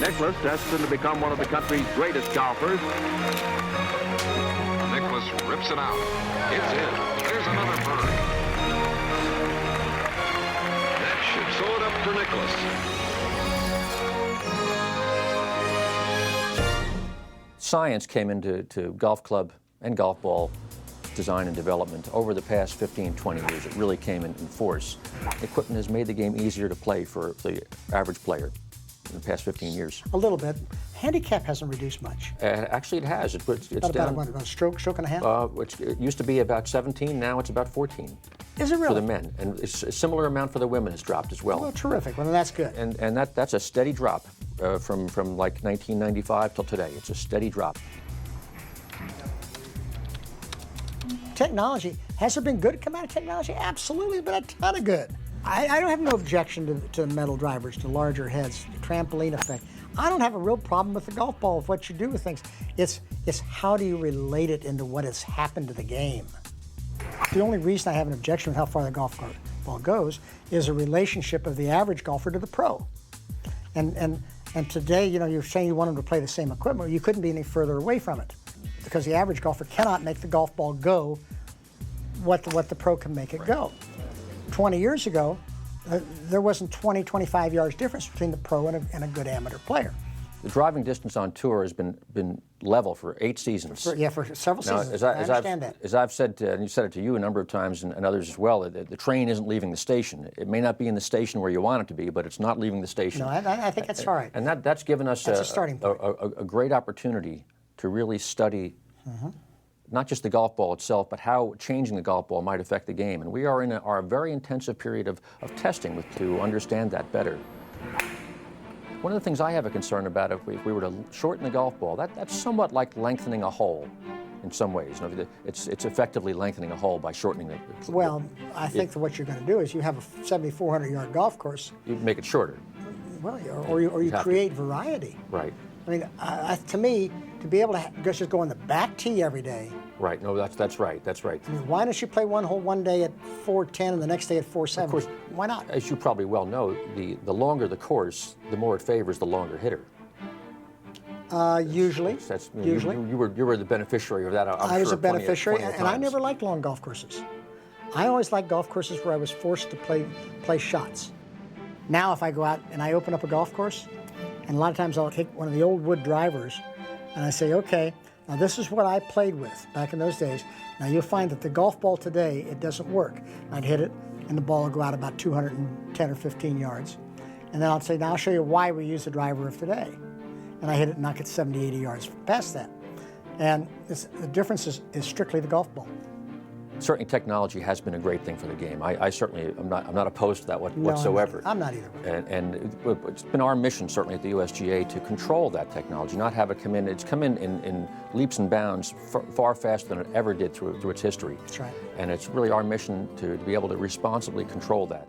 Nicklaus, destined to become one of the country's greatest golfers. Nicklaus rips it out. It's in. There's another bird. That should sew it up for Nicklaus. Science came into golf club and golf ball design and development over the past 15, 20 years. It really came in force. Equipment has made the game easier to play for the average player in the past 15 years. A little bit. Handicap hasn't reduced much. Actually, it has. It's down. About a stroke and a half? It used to be about 17. Now it's about 14. Is it really? For the men. And it's a similar amount for the women has dropped as well. Well, terrific. Well, that's good. And that's a steady drop from like 1995 till today. It's a steady drop. Technology, has there been good come out of technology? Absolutely, but a ton of good. I don't have no objection to metal drivers, to larger heads, the trampoline effect. I don't have a real problem with the golf ball, of what you do with things. It's how do you relate it into what has happened to the game. The only reason I have an objection with how far the golf ball goes is a relationship of the average golfer to the pro. And today, you know, you're saying you want them to play the same equipment. You couldn't be any further away from it, because the average golfer cannot make the golf ball go what the pro can make it go. 20 years ago, there wasn't 20, 25 yards difference between the pro and a good amateur player. The driving distance on tour has been level for 8 seasons. For several seasons. I understand that. As I've said, and you said it to you a number of times and others as well, the train isn't leaving the station. It may not be in the station where you want it to be, but it's not leaving the station. No, I think that's all right. And that's given us a starting point. A great opportunity to really study not just the golf ball itself, but how changing the golf ball might affect the game. And we are in our very intensive period of testing to understand that better. One of the things I have a concern about, if we were to shorten the golf ball, that's somewhat like lengthening a hole in some ways. You know, it's effectively lengthening a hole by shortening it. Well, I think that what you're going to do is you have a 7,400-yard golf course. You make it shorter. Well, or you create variety. Right. I mean, to me, to be able to just go on the back tee every day. Right. No, that's right. That's right. I mean, why don't you play one hole one day at 410 and the next day at 470? Of course. Why not? As you probably well know, the longer the course, the more it favors the longer hitter. Usually. Usually. You were the beneficiary of that. I was a beneficiary, and I never liked long golf courses. I always liked golf courses where I was forced to play shots. Now, if I go out and I open up a golf course, and a lot of times I'll take one of the old wood drivers, and I say, okay, now this is what I played with back in those days. Now you'll find that the golf ball today, it doesn't work. I'd hit it, and the ball will go out about 210 or 15 yards. And then I'll say, now I'll show you why we use the driver of today. And I hit it and knock it 70, 80 yards past that. And the difference is strictly the golf ball. Certainly, technology has been a great thing for the game. I certainly am not opposed to that whatsoever. I'm not either. And it's been our mission, certainly at the USGA, to control that technology, not have it come in. It's come in leaps and bounds far faster than it ever did through its history. That's right. And it's really our mission to be able to responsibly control that.